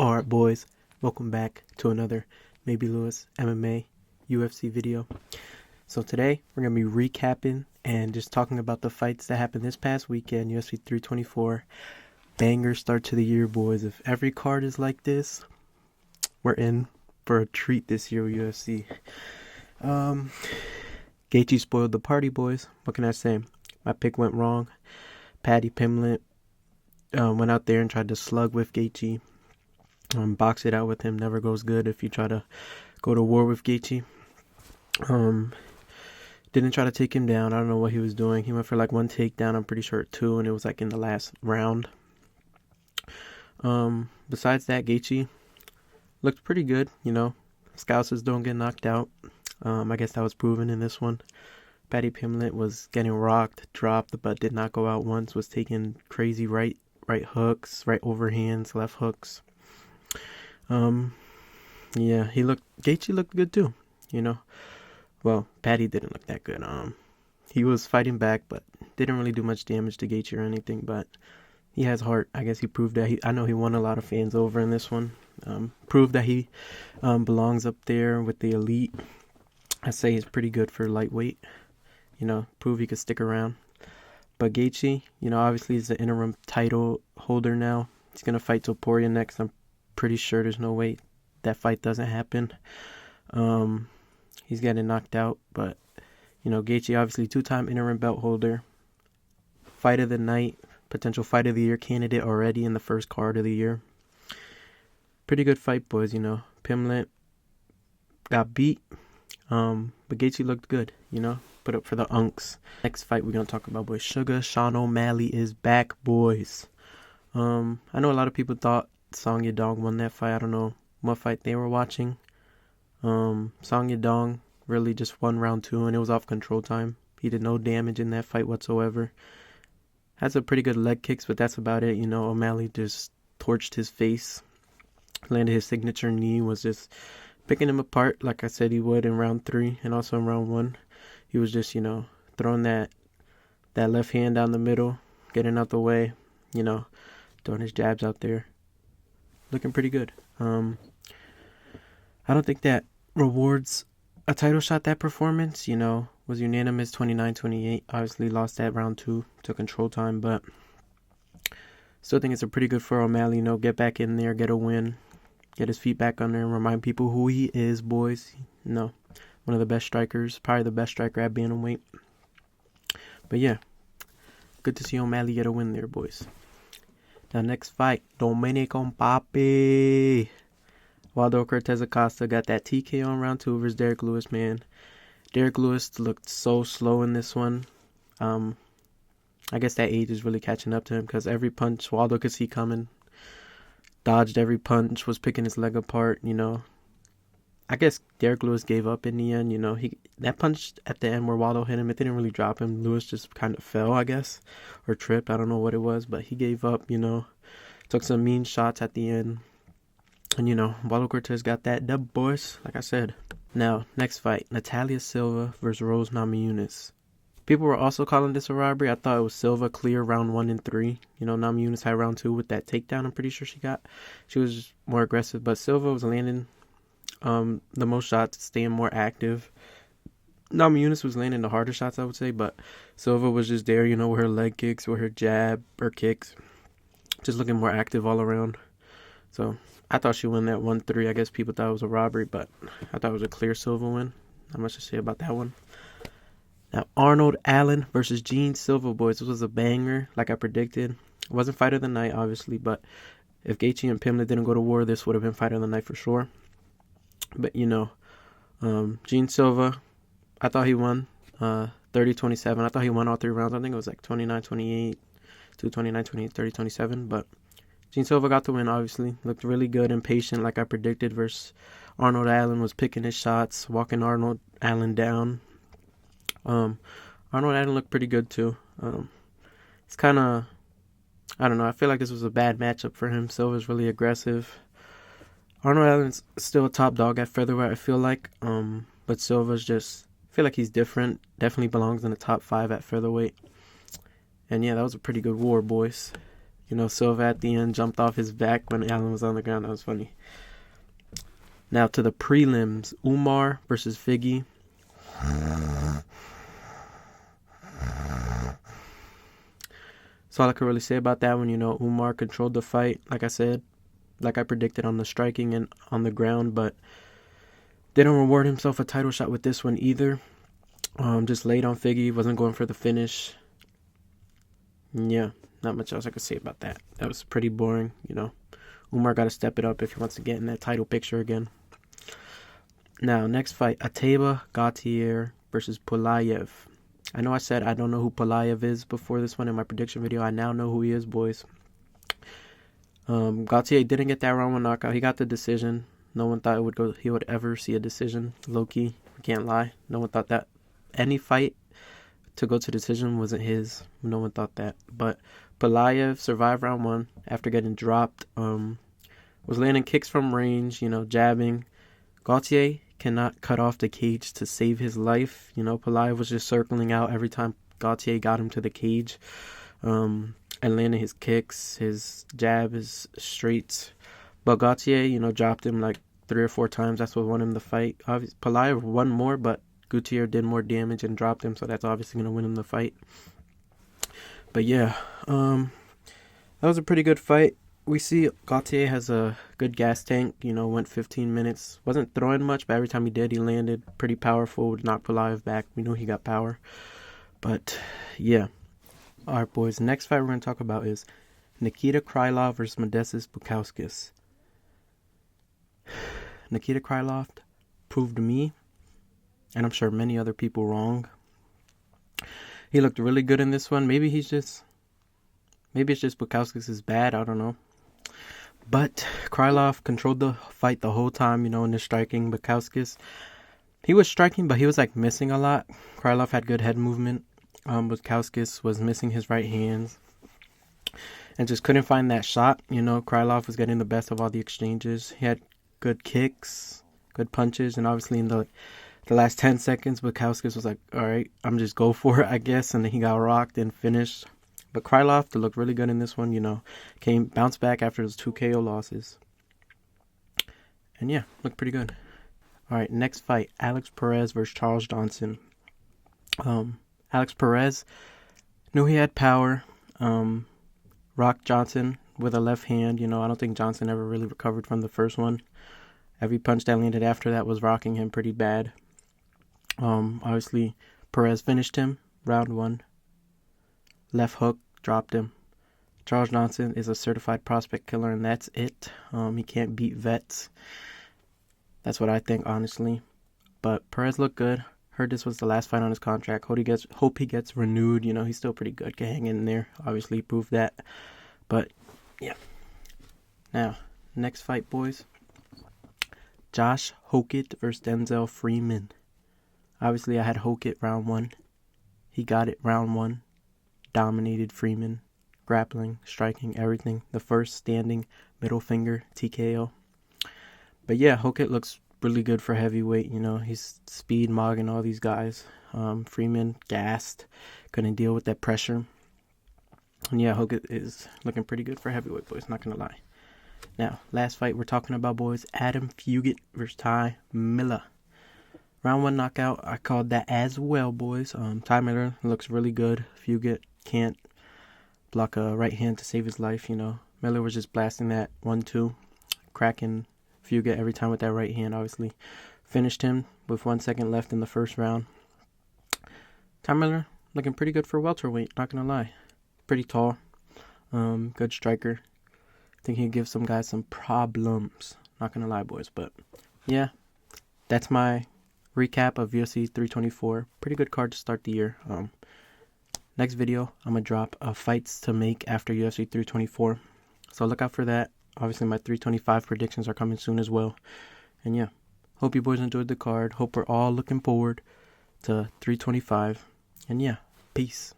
Alright boys, welcome back to another Maybe Lewis MMA UFC video. So today we're going to be recapping and just talking about the fights that happened this past weekend, UFC 324. Banger start to the year, boys. If every card is like this, we're in for a treat this year with UFC. Gaethje spoiled the party, boys. What can I say? My pick went wrong. Pimblett went out there and tried to slug with Gaethje. Box it out with him. Never goes good if you try to go to war with Gaethje. Didn't try to take him down. I don't know what he was doing. He went for like one takedown, I'm pretty sure two, and it was like in the last round. Besides that, Gaethje looked pretty good, you know. Scouses don't get knocked out. I guess that was proven in this one. Pimblett was getting rocked, dropped, but did not go out once. Was taking crazy right hooks, right overhands, left hooks. Yeah, Gaethje looked good too, you know. Well, Patty didn't look that good. He was fighting back, but didn't really do much damage to Gaethje or anything, but he has heart. I guess he proved that I know he won a lot of fans over in this one. Proved that he belongs up there with the elite. I say he's pretty good for lightweight, you know, prove he could stick around. But Gaethje, you know, obviously he's the interim title holder now. He's going to fight Topuria next. I'm pretty sure there's no way that fight doesn't happen. He's getting knocked out, but you know, Gaethje obviously two-time interim belt holder, fight of the night, potential fight of the year candidate already in the first card of the year. Pretty good fight, boys. You know, Pimblett got beat, but Gaethje looked good. You know, put up for the unks. Next fight we're gonna talk about, boys. Suga Sean O'Malley is back, boys. I know a lot of people thought Yadong won that fight. I don't know what fight they were watching. Yadong really just won round 2 and it was off control time. He did no damage in that fight whatsoever. Had some pretty good leg kicks, but that's about it. You know, O'Malley just torched his face, landed his signature knee, was just picking him apart like I said he would in round 3 and also in round 1. He was just, you know, throwing that left hand down the middle, getting out the way, you know, throwing his jabs out there. Looking pretty good. I don't think that rewards a title shot, that performance, you know, was unanimous 29-28. Obviously lost that round 2 to control time, but still think it's a pretty good for O'Malley, you know, get back in there, get a win, get his feet back under and remind people who he is, boys. You know, one of the best strikers, probably the best striker at bantamweight. But yeah, good to see O'Malley get a win there, boys. Now, next fight, Dominican Papi. Waldo Cortes-Acosta got that TK on round 2 versus Derek Lewis, man. Derek Lewis looked so slow in this one. I guess that age is really catching up to him because every punch Waldo could see coming, dodged every punch, was picking his leg apart, you know. I guess Derek Lewis gave up in the end, you know. That punch at the end where Waldo hit him, it didn't really drop him. Lewis just kind of fell, I guess, or tripped. I don't know what it was, but he gave up, you know. Took some mean shots at the end. And, you know, Waldo Cortez got that dub, boys, like I said. Now, next fight, Natalia Silva versus Rose Namajunas. People were also calling this a robbery. I thought it was Silva clear round 1 and 3. You know, Namajunas had round 2 with that takedown I'm pretty sure she got. She was more aggressive, but Silva was landing the most shots, staying more active. Namajunas was landing the harder shots, I would say, but Silva was just there, you know, with her leg kicks, with her jab, her kicks, just looking more active all around. So I thought she won that 1-3. I guess people thought it was a robbery, but I thought it was a clear Silva win. Not much to say about that one. Now, Arnold Allen versus Gene Silva, boys. This was a banger, like I predicted. It wasn't fight of the night, obviously, but if Gaethje and Pimblett didn't go to war, this would have been fight of the night for sure. But, you know, Gene Silva, I thought he won 30-27. I thought he won all 3 rounds. I think it was like 29-28 to 29-28, 30-27. But Gene Silva got the win, obviously. Looked really good and patient like I predicted versus Arnold Allen. Was picking his shots, walking Arnold Allen down. Arnold Allen looked pretty good too. It's kind of, I don't know, I feel like this was a bad matchup for him. Silva's really aggressive. Arnold Allen's still a top dog at featherweight, I feel like. But Silva's just, I feel like he's different. Definitely belongs in the top 5 at featherweight. And yeah, that was a pretty good war, boys. Silva at the end jumped off his back when Allen was on the ground. That was funny. Now to the prelims. Umar versus Figgy. That's all I could really say about that one. Umar controlled the fight, like I said, like I predicted on the striking and on the ground, but didn't reward himself a title shot with this one either. Just laid on Figgy, wasn't going for the finish. Yeah, not much else I could say about that. That was pretty boring, Umar got to step it up if he wants to get in that title picture again. Now, next fight, Ateba Gautier versus Pulyaev. I know I said I don't know who Pulyaev is before this one in my prediction video. I now know who he is, boys. Gautier didn't get that round one knockout. He got the decision. No one thought he would ever see a decision. Low-key, can't lie. No one thought that any fight to go to decision wasn't his. No one thought that. But Pulyaev survived round one after getting dropped. Was landing kicks from range, jabbing. Gautier cannot cut off the cage to save his life. Pulyaev was just circling out every time Gautier got him to the cage. And landing his kicks, his jab, his straights. But Gautier, dropped him like 3 or 4 times. That's what won him the fight. Pulyaev won more, but Gautier did more damage and dropped him, so that's obviously going to win him the fight. But yeah, that was a pretty good fight. We see Gautier has a good gas tank, went 15 minutes. Wasn't throwing much, but every time he did, he landed pretty powerful, would knock Pulyaev back. We knew he got power. But yeah. Alright, boys, the next fight we're going to talk about is Nikita Krylov versus Modestas Bukauskas. Nikita Krylov proved me, and I'm sure many other people, wrong. He looked really good in this one. Maybe it's just Bukauskas is bad. I don't know. But Krylov controlled the fight the whole time, in the striking. Bukauskas, he was striking, but he was like missing a lot. Krylov had good head movement. Bukauskas was missing his right hands and just couldn't find that shot. Krylov was getting the best of all the exchanges. He had good kicks, good punches, and obviously in the last 10 seconds, Bukauskas was like, all right, I'm just go for it, I guess. And then he got rocked and finished. But Krylov looked really good in this one, bounced back after his 2 KO losses. And yeah, looked pretty good. All right, next fight, Alex Perez versus Charles Johnson. Alex Perez knew he had power. Rocked Johnson with a left hand. I don't think Johnson ever really recovered from the first one. Every punch that landed after that was rocking him pretty bad. Obviously, Perez finished him, round 1. Left hook, dropped him. Charles Johnson is a certified prospect killer, and that's it. He can't beat vets. That's what I think, honestly. But Perez looked good. Heard this was the last fight on his contract. Hope he gets renewed. He's still pretty good. Can hang in there. Obviously, he proved that. But, yeah. Now, next fight, boys. Josh Hokit versus Denzel Freeman. Obviously, I had Hokit round 1. He got it round 1. Dominated Freeman. Grappling, striking, everything. The first standing middle finger TKO. But yeah, Hokit looks really good for heavyweight. He's speed mogging all these guys. Freeman gassed. Couldn't deal with that pressure. And yeah, Hokit is looking pretty good for heavyweight, boys. Not going to lie. Now, last fight we're talking about, boys. Adam Fugitt versus Ty Miller. Round 1 knockout. I called that as well, boys. Ty Miller looks really good. Fugitt can't block a right hand to save his life, Miller was just blasting that 1-2, cracking Fugitt every time with that right hand, obviously. Finished him with 1 second left in the first round. Ty Miller looking pretty good for welterweight, not going to lie. Pretty tall. Good striker. I think he'll give some guys some problems. Not going to lie, boys. But, yeah, that's my recap of UFC 324. Pretty good card to start the year. Next video, I'm going to drop fights to make after UFC 324. So look out for that. Obviously, my 325 predictions are coming soon as well. And yeah, hope you boys enjoyed the card. Hope we're all looking forward to 325. And yeah, peace.